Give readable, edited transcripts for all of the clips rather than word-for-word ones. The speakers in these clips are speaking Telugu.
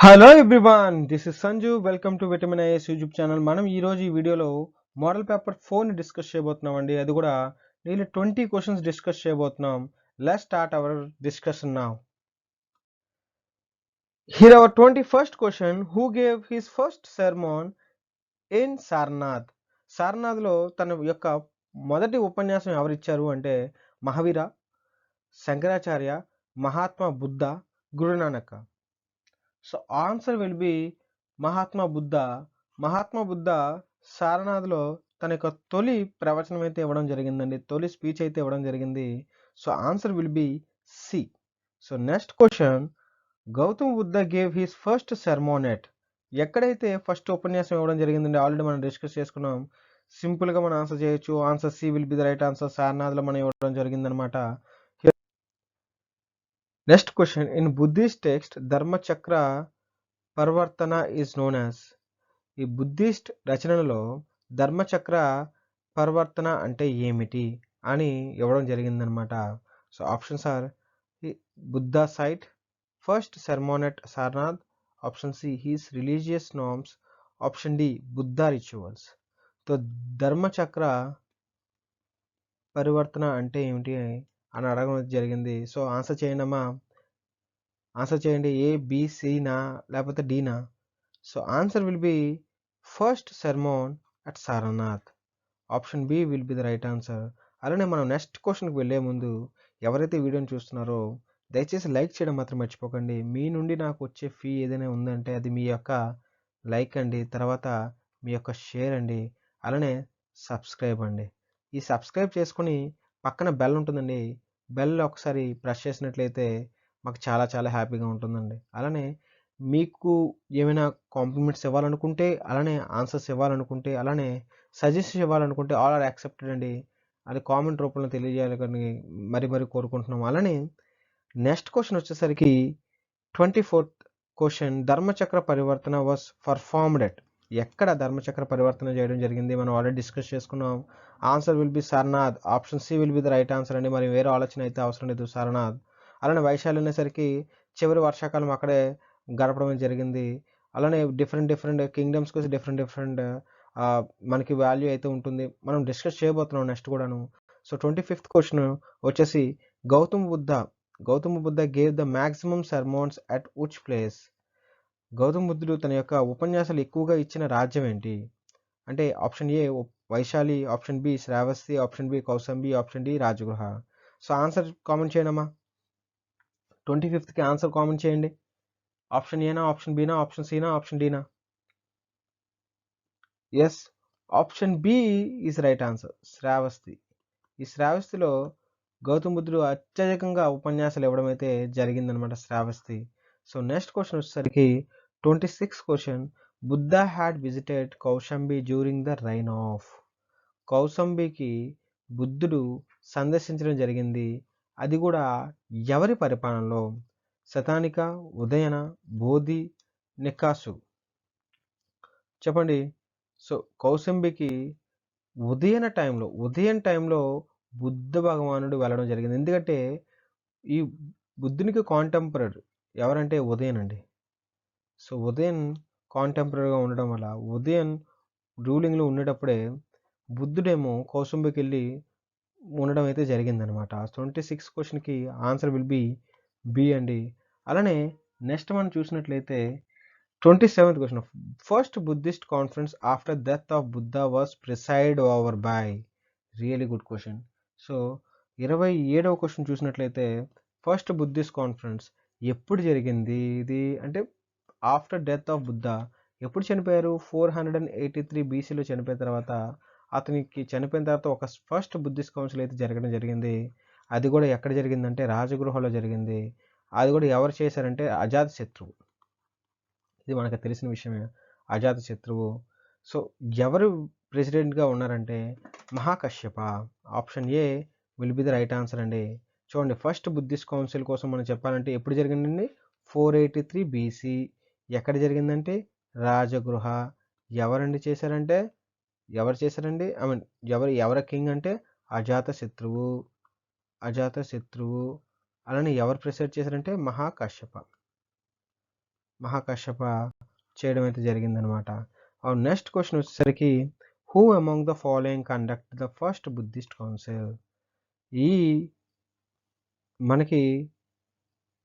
Hello everyone, this is Sanju. Welcome to vitamin is YouTube channel. మనం ఈరోజు ఈ వీడియోలో మోడల్ పేపర్ 4ని డిస్కస్ చేయబోతున్నాం అండి. అది కూడా నీళ్ళు 20 క్వశ్చన్స్ డిస్కస్ చేయబోతున్నాం. Let's start our discussion now. Here our 21st question. Who gave his first sermon in Sarnath? సారనాథ్లో తన యొక్క మొదటి ఉపన్యాసం ఎవరిచ్చారు అంటే Mahavira, Shankaracharya, Mahatma Buddha, Guru Nanak. So answer will be Mahatma Buddha. Mahatma Buddha సారనాథ్లో తన యొక్క తొలి ప్రవచనం అయితే ఇవ్వడం జరిగిందండి, తొలి స్పీచ్ అయితే ఇవ్వడం జరిగింది. So answer will be C. So next question. Gautam Buddha gave his first sermon at? ఎక్కడైతే ఫస్ట్ ఉపన్యాసం ఇవ్వడం జరిగిందండి, ఆల్రెడీ మనం డిస్కస్ చేసుకున్నాం. సింపుల్గా మనం ఆన్సర్ చేయొచ్చు. Answer C will be the right answer. సారనాథ్లో మనం ఇవ్వడం జరిగిందనమాట. Next question. In Buddhist text Dharmachakra Parivartana is known as? ఈ బుద్ధిస్ట్ రచనలో ధర్మచక్ర పరివర్తన అంటే ఏమిటి అని ఇవ్వడం జరిగిందనమాట. So options are Buddha site, first sermon at Sarnath, option C his religious norms, option D Buddha rituals. So Dharmachakra Parivartana అంటే ఏమిటి అని అడగడం జరిగింది. సో ఆన్సర్ చేయండి అమ్మా. ఆన్సర్ చేయండి. ఏ, బి, సినా లేకపోతే డీనా? So answer will be first sermon at Sarnath. Option B will be the right answer. అలానే మనం నెక్స్ట్ క్వశ్చన్కి వెళ్ళే ముందు ఎవరైతే వీడియోని చూస్తున్నారో దయచేసి లైక్ చేయడం మాత్రం మర్చిపోకండి. మీ నుండి నాకు వచ్చే ఫీ ఏదైనా ఉందంటే అది మీ యొక్క లైక్ అండి, తర్వాత మీ యొక్క షేర్ అండి, అలానే సబ్స్క్రైబ్ అండి. ఈ సబ్స్క్రైబ్ చేసుకుని పక్కన బెల్ ఉంటుందండి, బెల్ ఒకసారి ప్రెస్ చేసినట్లయితే మాకు చాలా చాలా హ్యాపీగా ఉంటుందండి. అలానే మీకు ఏమైనా కాంప్లిమెంట్స్ ఇవ్వాలనుకుంటే, అలానే ఆన్సర్స్ ఇవ్వాలనుకుంటే, అలానే సజెషన్స్ ఇవ్వాలనుకుంటే ఆల్ ఆర్ యాక్సెప్టెడ్ అండి. అది కామెంట్ రూపంలో తెలియజేయాలని మరి కోరుకుంటున్నాం. అలానే నెక్స్ట్ క్వశ్చన్ వచ్చేసరికి 24th క్వశ్చన్. ధర్మచక్ర పరివర్తన వాస్ పర్ఫార్మ్డ్ ఎట్? ఎక్కడ ధర్మచక్ర పరివర్తన చేయడం జరిగింది? మనం ఆల్రెడీ డిస్కస్ చేసుకున్నాం. Answer will be Sarnath. Option C will be the right answer అండి. మరి వేరే ఆలోచన అయితే అవసరం లేదు, సారనాథ్. అలానే వైశాలి అనేసరికి చివరి వర్షాకాలం అక్కడే గడపడం జరిగింది. అలానే డిఫరెంట్ కింగ్డమ్స్కి డిఫరెంట్ మనకి వాల్యూ అయితే ఉంటుంది. మనం డిస్కస్ చేయబోతున్నాం నెక్స్ట్ కూడాను. సో 25th క్వశ్చన్ వచ్చేసి Gautama Buddha gave the maximum sermons at which place? Gautama బుద్ధుడు తన యొక్క ఉపన్యాసాలు ఎక్కువగా ఇచ్చిన రాజ్యం ఏంటి అంటే option A Vaishali, option B Shravasti, option B Kausambi, option D Rajagriha. So answer comment చేయండి అమ్మా. 25th ఆన్సర్ కామెంట్ చేయండి. ఆప్షన్ ఏనా, ఆప్షన్ బినా, ఆప్షన్ సినా, ఆప్షన్ డీనా? Yes, option B is right answer, Shravasti. ఈ శ్రావస్తిలో గౌతమ బుద్ధుడు అత్యధికంగా ఉపన్యాసాలు ఇవ్వడం అయితే జరిగిందనమాట, శ్రావస్తి. సో నెక్స్ట్ క్వశ్చన్ వచ్చేసరికి 26th question. Buddha had visited Kausambi during the reign of? కౌశంబికి బుద్ధుడు సందర్శించడం జరిగింది, అది కూడా ఎవరి పరిపాలనలో? శతానిక, ఉదయన, బోధి, నికాసు? చెప్పండి. సో కౌశంబికి ఉదయం టైంలో బుద్ధ భగవానుడు వెళ్ళడం జరిగింది. ఎందుకంటే ఈ బుద్ధునికి కాంటెంపరీ ఎవరంటే ఉదయన్ అండి. సో ఉదయన్ కాంటెంపరీగా ఉండడం వల్ల ఉదయన్ రూలింగ్లో ఉండేటప్పుడే బుద్ధుడేమో కౌశంబికి వెళ్ళి ఉండడం అయితే జరిగిందనమాట. 26 క్వశ్చన్కి ఆన్సర్ విల్ బి బి అండి. అలానే నెక్స్ట్ మనం చూసినట్లయితే 27th question. First Buddhist conference after death of Buddha was preside over by? Really good question. So 27వ క్వశ్చన్ చూసినట్లయితే ఫస్ట్ బుద్ధిస్ట్ కాన్ఫరెన్స్ ఎప్పుడు జరిగింది ఇది అంటే ఆఫ్టర్ డెత్ ఆఫ్ బుద్ధ. ఎప్పుడు చనిపోయారు? 483 బీసీలో చనిపోయిన తర్వాత అతనికి చనిపోయిన తర్వాత ఒక ఫస్ట్ బుద్ధిస్ట్ కౌన్సిల్ అయితే జరగడం జరిగింది. అది కూడా ఎక్కడ జరిగిందంటే రాజగృహలో జరిగింది. అది కూడా ఎవరు చేశారంటే అజాత శత్రువు. ఇది మనకు తెలిసిన విషయమే, అజాత శత్రువు. సో ఎవరు ప్రెసిడెంట్గా ఉన్నారంటే Mahakashyapa. Option A will be the right answer అండి. చూడండి, ఫస్ట్ బుద్ధిస్ట్ కౌన్సిల్ కోసం మనం చెప్పాలంటే ఎప్పుడు జరిగిందండి? 483 బీసీ. ఎక్కడ జరిగిందంటే రాజగృహ. ఎవరు చేశారండి? ఐ మీన్ ఎవరి కింగ్ అంటే అజాత శత్రువు. అలానే ఎవరు ప్రిసైడ్ చేశారంటే మహాకశ్యప. మహాకశ్యప చేయడం అయితే జరిగిందనమాట. నెక్స్ట్ క్వశ్చన్ వచ్చేసరికి who among the following conduct the first Buddhist council? ఈ మనకి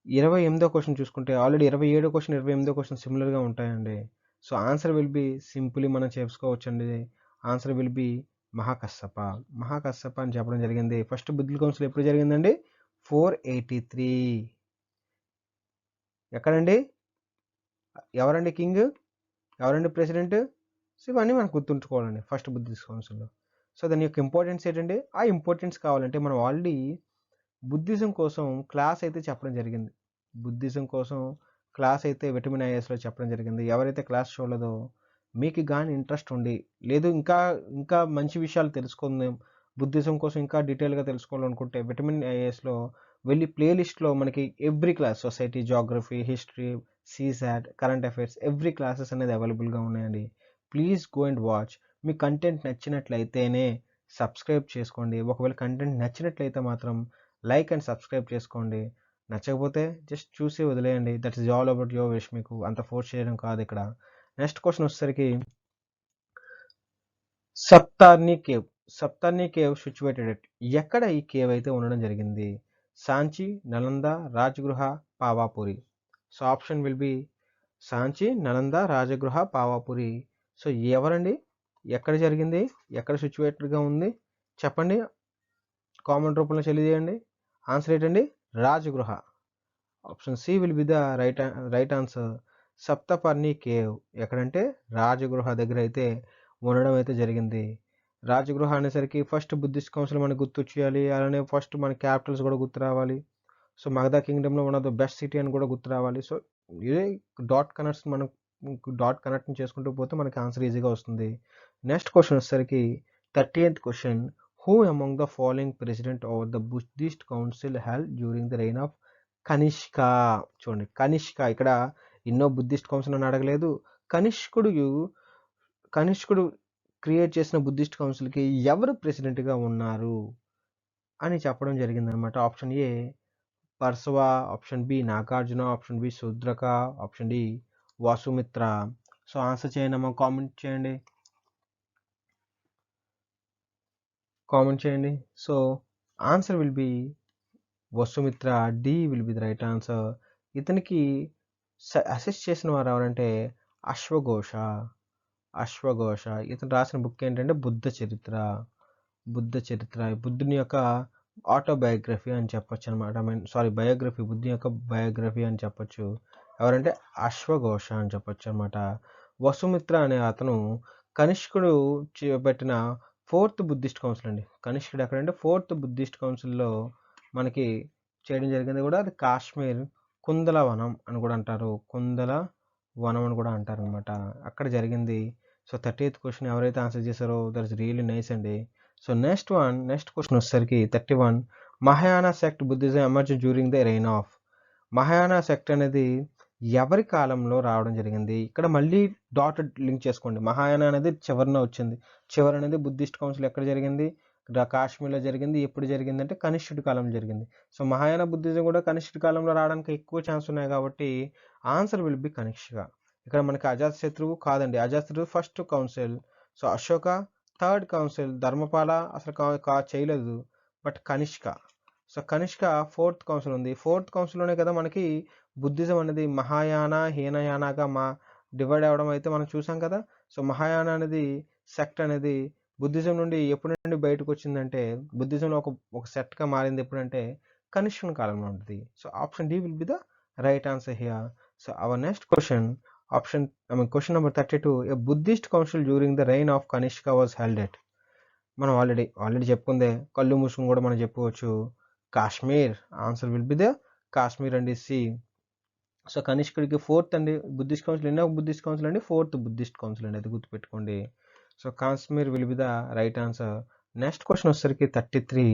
28వ క్వశ్చన్ చూసుకుంటే ఆల్రెడీ 27వ క్వశ్చన్ 28వ క్వశ్చన్ సిమిలర్గా ఉంటాయండి. So answer will be simply మనం చేసుకోవచ్చండి. Answer will be Mahakashyapa. Mahakashyapa అని చెప్పడం జరిగింది. ఫస్ట్ బుద్ధి కౌన్సిల్ ఎప్పుడు జరిగిందండి? 483. ఎక్కడండి? ఎవరండి కింగ్? ఎవరండి ప్రెసిడెంట్? సో ఇవన్నీ మనకు గుర్తుంచుకోవాలండి ఫస్ట్ బుద్ధిస్ట్ కౌన్సిల్లో. సో దాని యొక్క ఇంపార్టెన్స్ ఏంటండి? ఆ ఇంపార్టెన్స్ కావాలంటే మనం ఆల్రెడీ బుద్ధిజం కోసం క్లాస్ అయితే చెప్పడం జరిగింది. బుద్ధిజం కోసం క్లాస్ అయితే విటమిన్ ఐఎస్లో చెప్పడం జరిగింది. ఎవరైతే క్లాస్ చూడలేదో మీకు కానీ ఇంట్రెస్ట్ ఉండి లేదు ఇంకా మంచి విషయాలు తెలుసుకుందాం, బుద్ధిజం కోసం ఇంకా డీటెయిల్గా తెలుసుకోవాలనుకుంటే విటమిన్ ఐఎస్లో వెళ్ళి ప్లేలిస్ట్లో మనకి every class society, geography, history, CSAT, current affairs every classes అనేది అవైలబుల్గా ఉన్నాయండి. Please go and watch. మీ కంటెంట్ నచ్చినట్లయితేనే సబ్స్క్రైబ్ చేసుకోండి. ఒకవేళ కంటెంట్ నచ్చినట్లయితే మాత్రం లైక్ అండ్ సబ్స్క్రైబ్ చేసుకోండి. నచ్చకపోతే జస్ట్ చూసి వదిలేయండి. That is all about your wish. మీకు అంత ఫోర్స్ చేయడం కాదు ఇక్కడ. నెక్స్ట్ క్వశ్చన్ వచ్చేసరికి సప్తార్ని కేవ్ సిచ్యువేటెడ్ ఎట్. ఎక్కడ ఈ కేవ్ అయితే ఉండడం జరిగింది? Sanchi, Nalanda, Rajagriha, Pavapuri. So option will be Sanchi, Nalanda, Rajagriha, Pavapuri. So ఎవరండి? ఎక్కడ జరిగింది? ఎక్కడ సిచ్యువేటెడ్గా ఉంది? చెప్పండి, కామెంట్ రూపంలో తెలియజేయండి. ఆన్సర్ ఏంటండి? Rajagriha. Option C will be the right answer. Saptaparni cave ఎక్కడంటే రాజగృహ దగ్గర అయితే ఉండడం అయితే జరిగింది. రాజగృహ అనేసరికి ఫస్ట్ బుద్ధిస్ట్ కౌన్సిల్ మనకు గుర్తొచ్చేయాలి. అలానే ఫస్ట్ మన క్యాపిటల్స్ కూడా గుర్తు రావాలి. సో మగధ కింగ్డమ్లో one of the best city అని కూడా గుర్తు రావాలి. సో ఇదే డాట్ కనెక్ట్ చేసుకుంటూ పోతే మనకి ఆన్సర్ ఈజీగా వస్తుంది. నెక్స్ట్ క్వశ్చన్ వచ్చేసరికి 30th question. Who among the following president of the Buddhist council held during the reign of Kanishka? చూడండి, కనిష్క ఇక్కడ ఎన్నో బుద్ధిస్ట్ కౌన్సిల్ అని అడగలేదు. కనిష్కుడు క్రియేట్ చేసిన బుద్ధిస్ట్ కౌన్సిల్కి ఎవరు ప్రెసిడెంట్గా ఉన్నారు అని చెప్పడం జరిగిందనమాట. Option A Parsva, option B Nagarjuna, option B Shudraka, option D Vasumitra. So answer చేయండి అమ్మా, కామెంట్ చేయండి. So answer will be Vasumitra. D will be the right answer. ఇతనికి అసిస్ట్ చేసిన వారు ఎవరంటే అశ్వఘోష. ఇతను రాసిన బుక్ ఏంటంటే బుద్ధ చరిత్ర. బుద్ధుని యొక్క ఆటోబయోగ్రఫీ అని చెప్పొచ్చు అనమాట. బయోగ్రఫీ, బుద్ధుని యొక్క బయోగ్రఫీ అని చెప్పొచ్చు. ఎవరంటే అశ్వఘోష అని చెప్పొచ్చు అనమాట. వసుమిత్ర అనే అతను కనిష్కుడు చేపట్టిన 4th బుద్ధిస్ట్ కౌన్సిల్ అండి. కనిష్కుడు ఎక్కడంటే 4th బుద్ధిస్ట్ కౌన్సిల్లో మనకి చేయడం జరిగింది కూడా. అది కాశ్మీర్ కుందల వనం అని కూడా అంటారు. కుందల వనం అని కూడా అంటారు అనమాట. అక్కడ జరిగింది. సో 30th క్వశ్చన్ ఎవరైతే ఆన్సర్ చేశారో దట్ ఇస్ రియల్లీ నైస్ అండి. సో నెక్స్ట్ క్వశ్చన్ వచ్చేసరికి 31. Mahayana sect Buddhism emerge during the reign of. Mahayana sect అనేది ఎవరి కాలంలో రావడం జరిగింది? ఇక్కడ మళ్ళీ డాటెడ్ లింక్ చేసుకోండి. మహాయాన అనేది చివరిన వచ్చింది. చివరి అనేది బుద్ధిస్ట్ కౌన్సిల్ ఎక్కడ జరిగింది? కాశ్మీర్లో జరిగింది. ఎప్పుడు జరిగింది అంటే కనిష్కుడి కాలంలో జరిగింది. సో మహాయాన బుద్ధిజం కూడా కనిష్కుడి కాలంలో రావడానికి ఎక్కువ ఛాన్స్ ఉన్నాయి కాబట్టి ఆన్సర్ విల్ బి కనిష్క. ఇక్కడ మనకి అజాతశత్రువు కాదండి. అజాతశత్రువు first council. So Ashoka 3rd council. Dharmapala అసలు చేయలేదు, but Kanishka. So Kanishka 4th council ఉంది. 4th కౌన్సిల్లోనే కదా మనకి బుద్ధిజం అనేది మహాయాన, హీనయానగా డివైడ్ అవ్వడం అయితే మనం చూసాం కదా. సో మహాయాన అనేది సెక్ట్ అనేది బుద్ధిజం నుండి ఎప్పటి నుండి బయటకు వచ్చిందంటే బుద్ధిజంలో ఒక సెట్గా మారింది ఎప్పుడంటే కనిష్కుని కాలంలో ఉంటుంది. So option D will be the right answer here. So our next question question number 32. A Buddhist council during the reign of Kanishka was held at. మనం ఆల్రెడీ చెప్పుకుందే, కళ్ళు మూసుకుని కూడా మనం చెప్పుకోవచ్చు, Kashmir. Answer will be the Kashmir అండి, సి. సో కనిష్కుడికి 4th అండి బుద్ధిస్ట్ కౌన్సిల్. ఎన్నో బుద్ధిస్ట్ కౌన్సిల్ అండి? 4th బుద్ధిస్ట్ కౌన్సిల్ అండి, అది గుర్తుపెట్టుకోండి. So Kashmir will be the right answer. Next question వచ్చేసరికి 33.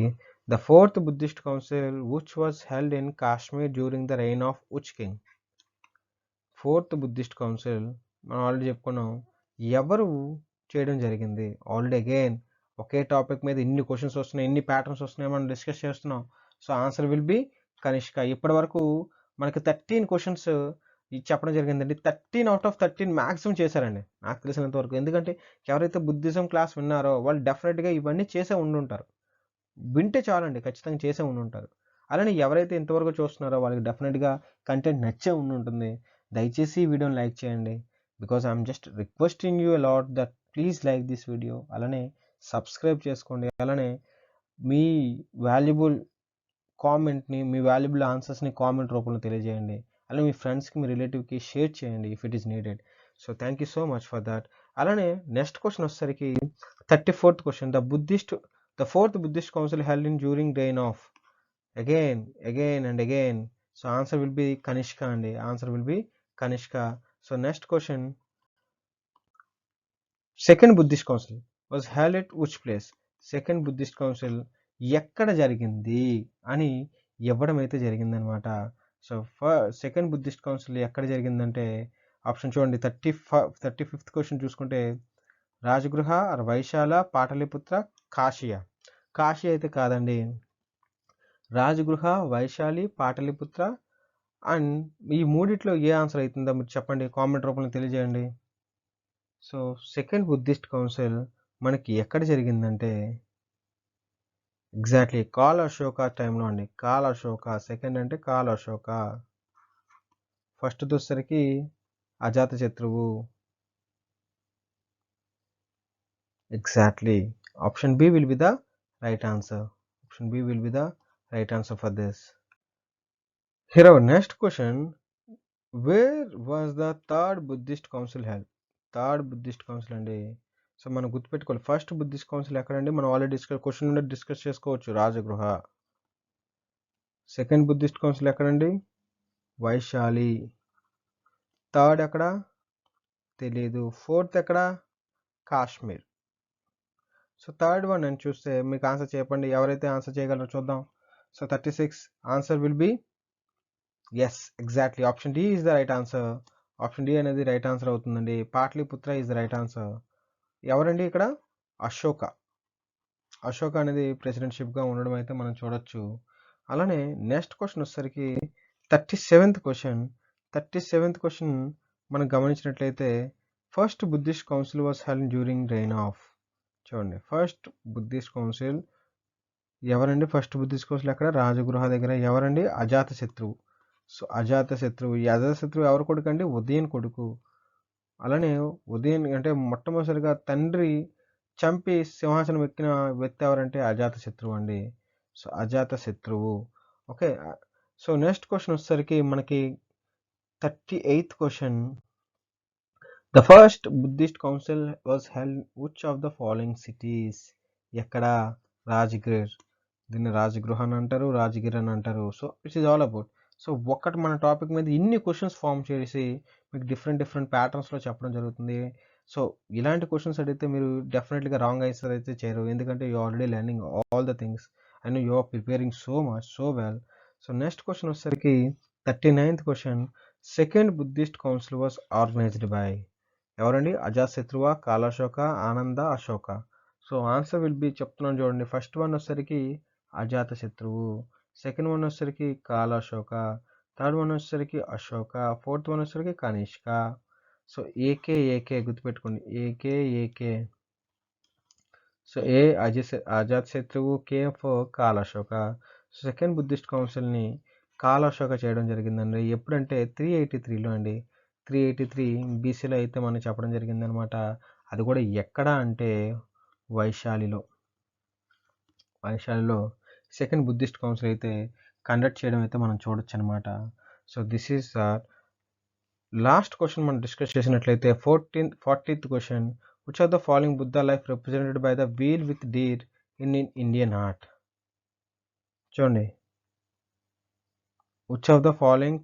The 4th Buddhist council which was held in Kashmir during the reign of which king? 4th Buddhist council మనం ఆల్రెడీ చెప్పుకున్నాం, ఎవరు చేయడం జరిగింది? ఆల్రెడీ అగైన్ ఒకే టాపిక్ మీద ఇన్ని క్వశ్చన్స్ వస్తున్నాయి, ఇన్ని ప్యాటర్న్స్ వస్తున్నాయి, మనం డిస్కస్ చేస్తున్నాం. So answer will B Kanishka. ఇప్పటి వరకు మనకి 13 క్వశ్చన్స్ ఇది చెప్పడం జరిగిందండి. 13 out of 13 మాక్సిమం చేశారండి నాకు తెలిసినంత వరకు. ఎందుకంటే ఎవరైతే బుద్ధిజం క్లాస్ విన్నారో వాళ్ళు డెఫినెట్‌గా ఇవన్నీ చేసే ఉండుంటారు. వింటే చాలండి ఖచ్చితంగా చేసే ఉండుంటారు. అలానే ఎవరైతే ఇంతవరకు చూస్తున్నారో వాళ్ళకి డెఫినెట్‌గా కంటెంట్ నచ్చే ఉండుంటుంది. దయచేసి ఈ వీడియోని లైక్ చేయండి. Because I'm just requesting you a lot that please like this video. అలానే సబ్స్క్రైబ్ చేసుకోండి. అలానే మీ వాల్యుబుల్ కామెంట్‌ని, మీ వాల్యుబుల్ ఆన్సర్స్‌ని కామెంట్ రూపంలో తెలియజేయండి. అలానే మీ ఫ్రెండ్స్‌కి, మీ రిలేటివ్‌కి షేర్ చేయండి if it is needed. So thank you so much for that. అలానే నెక్స్ట్ క్వెషన్ వచ్చేసరికి 34th question. The fourth Buddhist council held in during rain of again and again. So answer will B Kanishka అండి. Answer will B Kanishka. So next question, second Buddhist council was held at which place? Second Buddhist council ఎక్కడ జరిగింది అని ఇవ్వడం అయితే జరిగిందనమాట. సో సెకండ్ బుద్ధిస్ట్ కౌన్సిల్ ఎక్కడ జరిగిందంటే ఆప్షన్ చూడండి. 35th క్వశ్చన్ చూసుకుంటే రాజగృహ, వైశాల, పాటలిపుత్ర, కాశీయ. కాశీ అయితే కాదండి. రాజగృహ, వైశాలి, పాటలిపుత్ర అండ్ ఈ మూడిట్లో ఏ ఆన్సర్ అవుతుందో మీరు చెప్పండి, కామెంట్ రూపంలో తెలియజేయండి. సో సెకండ్ బుద్ధిస్ట్ కౌన్సిల్ మనకి ఎక్కడ జరిగిందంటే ఎగ్జాక్ట్లీ కాల్ అశోక టైంలో అండి. కాల్ అశోక. సెకండ్ అంటే కాల్ అశోక. ఫస్ట్ వచ్చేసరికి అజాతశత్రువు. Exactly option B will be the right answer. Option B will be the right answer for this. Here our next question, where was the third Buddhist council held? Third Buddhist council అండి. సో మనం గుర్తుపెట్టుకోవాలి, ఫస్ట్ బుద్ధిస్ట్ కౌన్సిల్ ఎక్కడండి? మనం ఆల్రెడీ క్వశ్చన్ నుండి డిస్కస్ చేసుకోవచ్చు, రాజగృహ. సెకండ్ బుద్ధిస్ట్ కౌన్సిల్ ఎక్కడండి? వైశాలి. థర్డ్ ఎక్కడ? తెలీదు. ఫోర్త్ ఎక్కడ? కాశ్మీర్. సో థర్డ్ వన్ అని చూస్తే మీకు ఆన్సర్ చెప్పండి, ఎవరైతే ఆన్సర్ చేయగలరో చూద్దాం. So 36 answer will be yes, exactly option D is the right answer. Option D అనేది రైట్ ఆన్సర్ అవుతుందండి. Pataliputra is the right answer. ఎవరండి ఇక్కడ? అశోక. అశోక అనేది ప్రెసిడెంట్షిప్గా ఉండడం అయితే మనం చూడొచ్చు. అలానే నెక్స్ట్ క్వశ్చన్ వచ్చేసరికి 37th క్వశ్చన్. 37th క్వశ్చన్ మనం గమనించినట్లయితే first Buddhist council was held during rain of. చూడండి, ఫస్ట్ బుద్ధిస్ట్ కౌన్సిల్ ఎవరండి? ఫస్ట్ బుద్ధిస్ట్ కౌన్సిల్ ఎక్కడ? రాజగృహ దగ్గర. ఎవరండి? అజాతశత్రువు. సో అజాతశత్రువు. ఈ అజాతశత్రువు ఎవరు కొడుకు అండి? ఉదయన్ కొడుకు. అలానే ఉదయన్ అంటే మొట్టమొదటిసారిగా తండ్రి చంపి సింహాసనం ఎక్కిన వ్యక్తి ఎవరంటే అజాతశత్రువు అండి. సో అజాతశత్రువు. ఓకే. సో నెక్స్ట్ క్వశ్చన్ వచ్చేసరికి మనకి 38th క్వశ్చన్. The first Buddhist council was held which of the following cities? ఎక్కడ? రాజగిర్. దీన్ని రాజగృహ అని అంటారు, రాజగిర్ అని అంటారు. So it's is all about. So ఒక్కటి మన టాపిక్ మీద ఇన్ని క్వశ్చన్స్ ఫామ్ చేసి మీకు డిఫరెంట్ ప్యాటర్న్స్లో చెప్పడం జరుగుతుంది. సో ఇలాంటి క్వశ్చన్స్ అడిగితే మీరు డెఫినెట్లీగా రాంగ్ ఆన్సర్ అయితే చేయరు, ఎందుకంటే you already learning all the things and you are preparing so much so well. So next question వచ్చేసరికి 39th question. Second Buddhist council was organized by? ఎవరండి? Ajatashatru, Kalashoka, Ananda, Ashoka. So answer will be చెప్తున్నాను చూడండి. ఫస్ట్ వన్ వచ్చేసరికి అజాతశత్రువు, సెకండ్ వన్ వచ్చేసరికి కాలాశోక, థర్డ్ వన్ వచ్చేసరికి అశోక, ఫోర్త్ వన్ వచ్చేసరికి కనిష్క. సో ఏకే గుర్తుపెట్టుకోండి, ఏకే. సో ఏ అజాతశత్రువు, K for Kalashoka. So second Buddhist కౌన్సిల్ని కాలాశోక చేయడం జరిగిందండి. ఎప్పుడంటే 383లో అండి. 383 బీసీలో అయితే మనం చెప్పడం జరిగిందనమాట. అది కూడా ఎక్కడ అంటే వైశాలిలో సెకండ్ బుద్ధిస్ట్ కౌన్సిల్ అయితే కండక్ట్ చేయడం అయితే మనం చూడొచ్చు అనమాట. So this is last question మనం డిస్కస్ చేసినట్లయితే 40th question. Which of the following Buddha life represented by the wheel with deer in Indian art? చూడండి, which of the following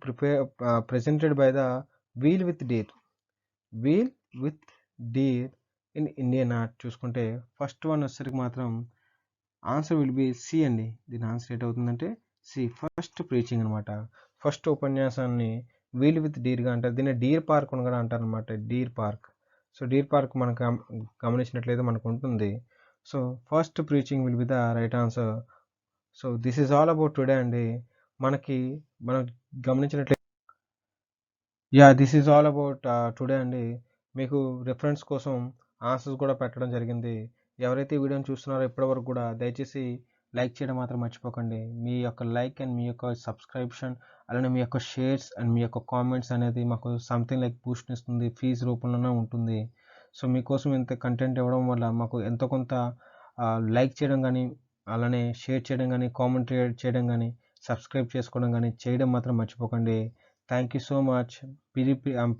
presented by the wheel with deer in Indian art? చూసుకుంటే ఫస్ట్ వన్ వచ్చేసరికి మాత్రం ఆన్సర్ విల్ బి సి అండి. దీని ఆన్సర్ ఏంటి అవుతుందంటే సి, ఫస్ట్ ప్రీచింగ్ అనమాట. ఫస్ట్ ఉపన్యాసాన్ని వీల్ విత్ డీర్గా అంటారు. దీన్ని డీర్ పార్క్ అని కూడా అంటారు అనమాట, deer park. So deer park మనకు గమనించినట్లయితే మనకు ఉంటుంది. So first preaching will be the right answer. So this is all about today అండి. మనం గమనించినట్లయితే this is all about today అండి. మీకు రిఫరెన్స్ కోసం ఆన్సర్స్ కూడా పెట్టడం జరిగింది. ఎవరైతే ఈ వీడియోని చూస్తున్నారో ఇప్పటివరకు కూడా దయచేసి లైక్ చేయడం మాత్రం మర్చిపోకండి. మీ యొక్క లైక్ అండ్ మీ యొక్క సబ్స్క్రిప్షన్ అలానే మీ యొక్క షేర్స్ అండ్ మీ యొక్క కామెంట్స్ అనేది మాకు సంథింగ్ లైక్ బూస్ట్‌ని ఇస్తుంది. ఫీజ్ రూపంలోనే ఉంటుంది. సో మీకోసం ఇంత కంటెంట్ ఇవ్వడం వల్ల మాకు ఎంతో కొంత లైక్ చేయడం గానీ, అలానే షేర్ చేయడం గానీ, కామెంట్ చేయడం గానీ, సబ్స్క్రైబ్ చేసుకోవడం గానీ చేయడం మాత్రం మర్చిపోకండి. Thank you so much.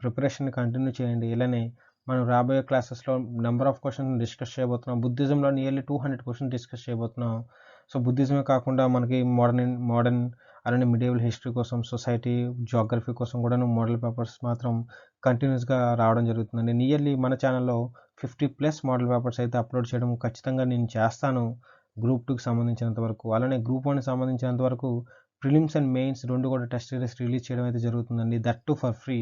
Preparation continue చేయండి. ఇలానే మనం రాబోయే క్లాసెస్లో నెంబర్ ఆఫ్ క్వశ్చన్స్ డిస్కస్ చేయబోతున్నాం. బుద్ధిజంలో నియర్లీ 200 క్వశ్చన్స్ డిస్కస్ చేయబోతున్నాం. సో బుద్ధిజమే కాకుండా మనకి మోడర్న్ అలానే మిడియవల్ హిస్టరీ కోసం, సొసైటీ జియోగ్రఫీ కోసం కూడా మోడల్ పేపర్స్ మాత్రం కంటిన్యూస్గా రావడం జరుగుతుందండి. నియర్లీ మన ఛానల్లో 50+ మోడల్ పేపర్స్ అయితే అప్లోడ్ చేయడం ఖచ్చితంగా నేను చేస్తాను. గ్రూప్ 2కి సంబంధించినంత వరకు, అలానే గ్రూప్ 1కి సంబంధించినంత వరకు ప్రిలిమ్స్ అండ్ మెయిన్స్ 2 కూడా టెస్ట్ సిరీస్ రిలీజ్ చేయడం అయితే జరుగుతుందండి. That to for free.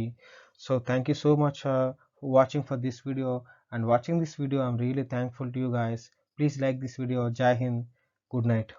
So thank you so much watching for this video and watching this video. I'm really thankful to you guys. Please like this video. Jai Hind. Good night.